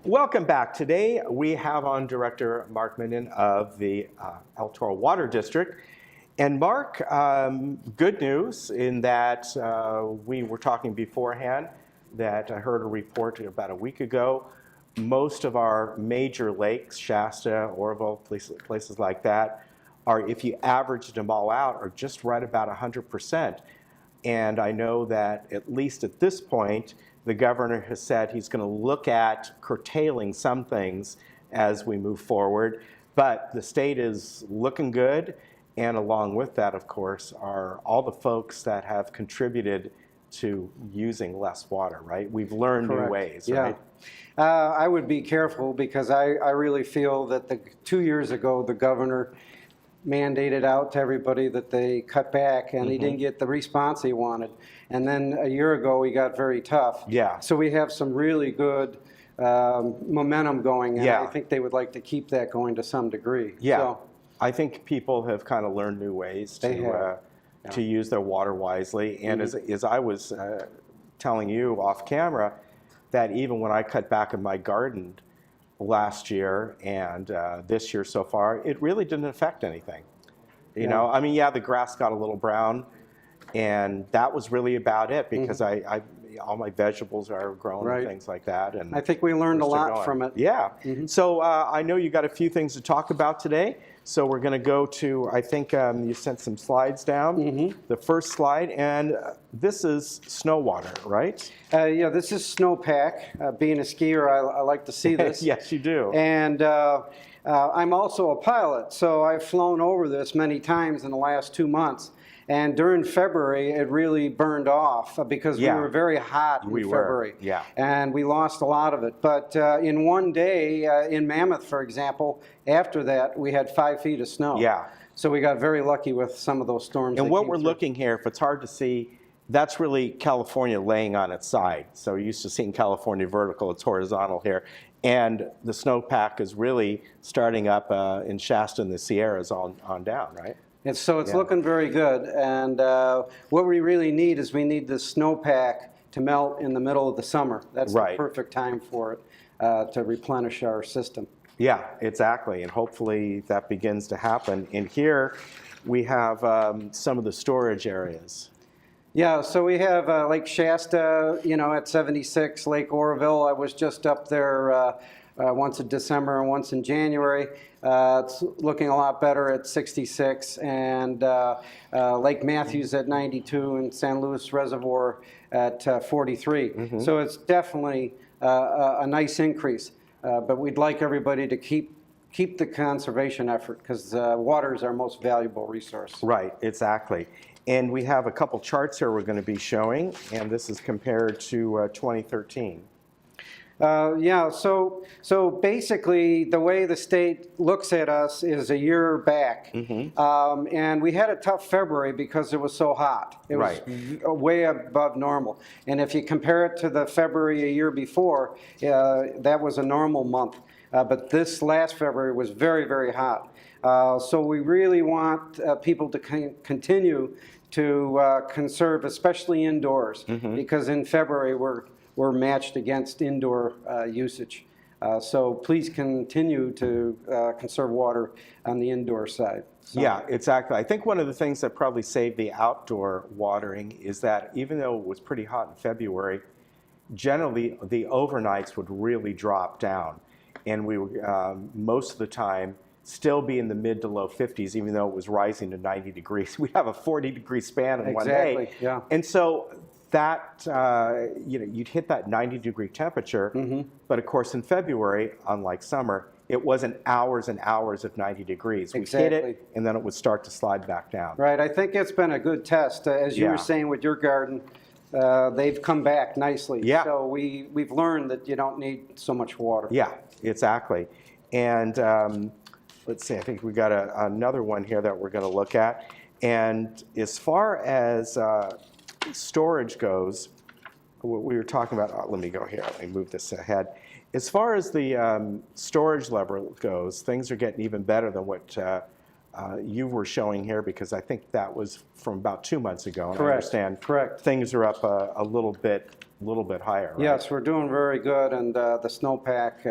Welcome back. Today we have on Director Mark Minion of the El Toro Water District. And Mark, good news in that we were talking beforehand that I heard a report about a week ago. Most of our major lakes, Shasta, Oroville, places like that, are, if you averaged them all out, are just right about 100%. And I know that at least at this point, the governor has said he's going to look at curtailing some things as we move forward. But the state is looking good. And along with that, of course, are all the folks that have contributed to using less water, right? We've learned Correct. New ways, yeah. right? I would be careful because I really feel that 2 years ago, the governor mandated out to everybody that they cut back, and he didn't get the response he wanted. And then a year ago, he got very tough. Yeah. So we have some really good momentum going, and Yeah. I think they would like to keep that going to some degree. Yeah. So, I think people have kind of learned new ways to use their water wisely. And as I was telling you off camera, that even when I cut back in my garden last year and this year so far, it really didn't affect anything. You know, I mean, yeah, the grass got a little brown, and that was really about it because all my vegetables are grown and things like that. And I think we learned a lot from it. Yeah. So I know you got a few things to talk about today. So we're going to go to, I think you sent some slides down. The first slide, and this is snow water, right? Yeah, this is snowpack. Being a skier, I like to see this. Yes, you do. And I'm also a pilot, so I've flown over this many times in the last 2 months. And during February, it really burned off because we were very hot in February. Yeah. And we lost a lot of it. But in one day, in Mammoth, for example, after that, we had 5 feet of snow. Yeah. So we got very lucky with some of those storms. And what we're looking here, if it's hard to see, that's really California laying on its side. So you're used to seeing California vertical, it's horizontal here. And the snowpack is really starting up in Shasta and the Sierras on down, right? And so it's looking very good. And what we really need is we need the snowpack to melt in the middle of the summer. That's the perfect time for it to replenish our system. Yeah, exactly. And hopefully that begins to happen. And here we have some of the storage areas. Yeah, so we have Lake Shasta, you know, at 76, Lake Oroville. I was just up there once in December and once in January. It's looking a lot better at 66, and Lake Matthews at 92, and San Luis Reservoir at 43. So it's definitely a nice increase. But we'd like everybody to keep the conservation effort because water is our most valuable resource. Right, exactly. And we have a couple charts here we're going to be showing, and this is compared to 2013. Yeah, so basically the way the state looks at us is a year back. And we had a tough February because it was so hot. It was way above normal. And if you compare it to the February a year before, that was a normal month. But this last February was very, very hot. So we really want people to continue to conserve, especially indoors, because in February we're matched against indoor usage. So please continue to conserve water on the indoor side. So. Yeah, exactly. I think one of the things that probably saved the outdoor watering is that even though it was pretty hot in February, generally the overnights would really drop down. And we would, most of the time, still be in the mid to low 50s, even though it was rising to 90 degrees. We have a 40-degree span in one day. Yeah. And so that, you know, you'd hit that 90-degree temperature, but of course in February, unlike summer, it wasn't hours and hours of 90 degrees. We hit it, and then it would start to slide back down. Right. I think it's been a good test. As you were saying with your garden, they've come back nicely. Yeah. So we've learned that you don't need so much water. Yeah, exactly. And let's see, I think we got another one here that we're going to look at. And as far as storage goes, what we were talking about, let me go here, let me move this ahead. As far as the storage level goes, things are getting even better than what you were showing here, because I think that was from about 2 months ago. And I Correct. understand Correct. things are up a little bit higher, right? Yes, we're doing very good, and the snowpack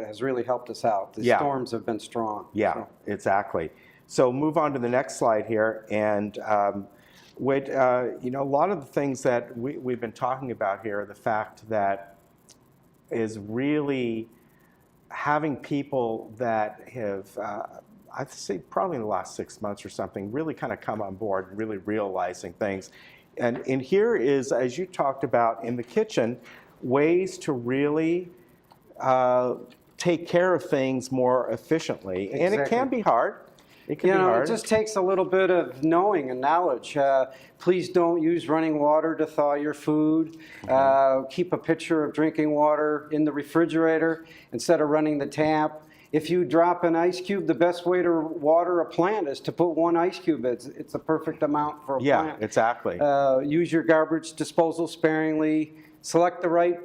has really helped us out. The Yeah. storms have been strong. Yeah, So, exactly. So move on to the next slide here, and a lot of the things that we've been talking about here, the fact that is really having people that have, I'd say probably in the last 6 months or something, really kind of come on board and really realizing things. And here is, as you talked about in the kitchen, ways to really take care of things more efficiently. And it can Exactly. be hard. It can You be know, hard. it just takes a little bit of knowing and knowledge. Please don't use running water to thaw your food. Keep a pitcher of drinking water in the refrigerator instead of running the tap. If you drop an ice cube, the best way to water a plant is to put 1 ice cube. It's the perfect amount for a Yeah, plant. exactly. Use your garbage disposal sparingly. Select the right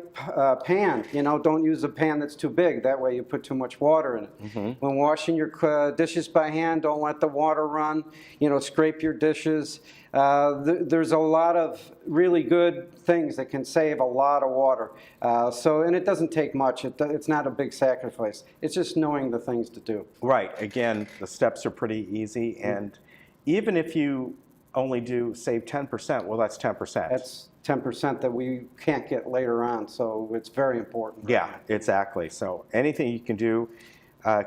pan. You know, don't use a pan that's too big. That way you put too much water in it. When washing your dishes by hand, don't let the water run. You know, scrape your dishes. There's a lot of really good things that can save a lot of water. And it doesn't take much. It's not a big sacrifice. It's just knowing the things to do. Right. Again, the steps are pretty easy. And even if you only do save 10%, well, that's 10%. That's 10% that we can't get later on, so it's very important. Yeah, exactly. So anything you can do,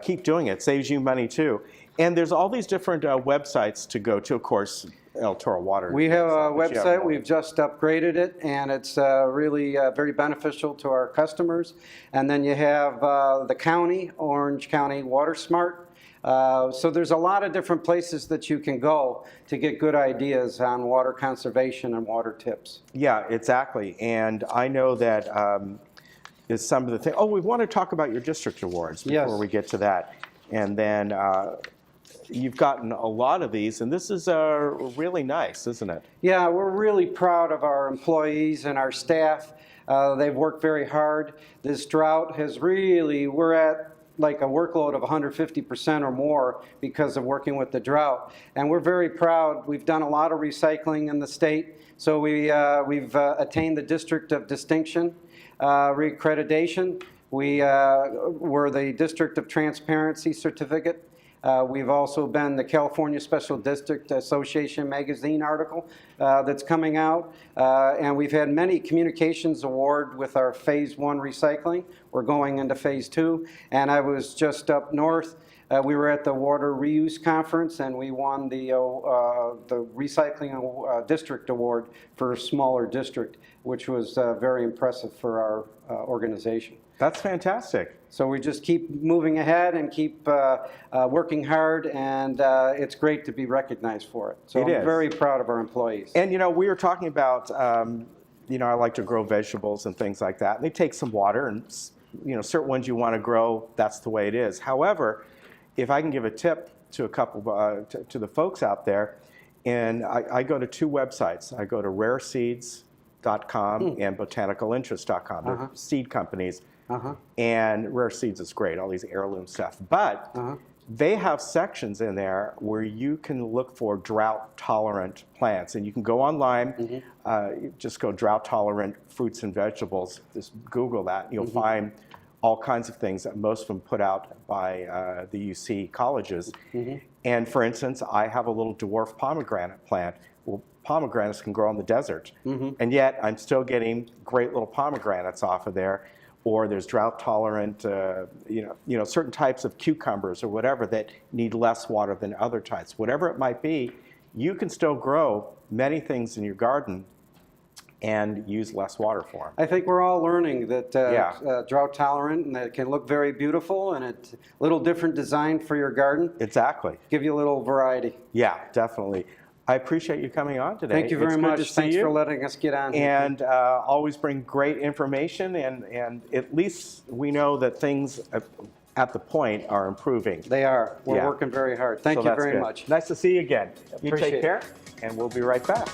keep doing it. Saves you money too. And there's all these different websites to go to. Of course, El Toro Water. We have a but you have website, more. we've just upgraded it, and it's really very beneficial to our customers. And then you have the county, Orange County Water Smart. So there's a lot of different places that you can go to get good ideas on water conservation and water tips. Yeah, exactly. And I know that is some of the things. Oh, we want to talk about your district awards before Yes. we get to that. And then you've gotten a lot of these, and this is really nice, isn't it? Yeah, we're really proud of our employees and our staff. They've worked very hard. This drought has really, we're at like a workload of 150% or more because of working with the drought. And we're very proud. We've done a lot of recycling in the state. So we've attained the District of Distinction reaccreditation. We're the District of Transparency certificate. We've also been the California Special District Association magazine article that's coming out. And we've had many communications award with our Phase 1 recycling. We're going into Phase 2. And I was just up north. We were at the Water Reuse Conference, and we won the Recycling District Award for a smaller district, which was very impressive for our organization. That's fantastic. So we just keep moving ahead and keep working hard, and it's great to be recognized for it. So I'm very proud of our employees. And we were talking about, I like to grow vegetables and things like that. And they take some water, and certain ones you want to grow, that's the way it is. However, if I can give a tip to a couple to the folks out there, and I go to 2 websites. I go to rareseeds.com and botanicalinterest.com. They're seed companies. And Rare Seeds is great, all these heirloom stuff. But they have sections in there where you can look for drought-tolerant plants. And you can go online, just go drought-tolerant fruits and vegetables. Just Google that, and you'll find all kinds of things that most of them put out by the UC colleges. And for instance, I have a little dwarf pomegranate plant. Well, pomegranates can grow in the desert. And yet I'm still getting great little pomegranates off of there. Or there's drought-tolerant, certain types of cucumbers or whatever that need less water than other types. Whatever it might be, you can still grow many things in your garden and use less water for them. I think we're all learning that drought-tolerant, and that it can look very beautiful, and it's a little different design for your garden. Exactly. Give you a little variety. Yeah, definitely. I appreciate you coming on today. Thank you very much. Thanks for letting us get on here. And always bring great information, and at least we know that things at the point are improving. They are. We're working very hard. Thank you very much. Nice to see you again. You Appreciate take care, and we'll be right back.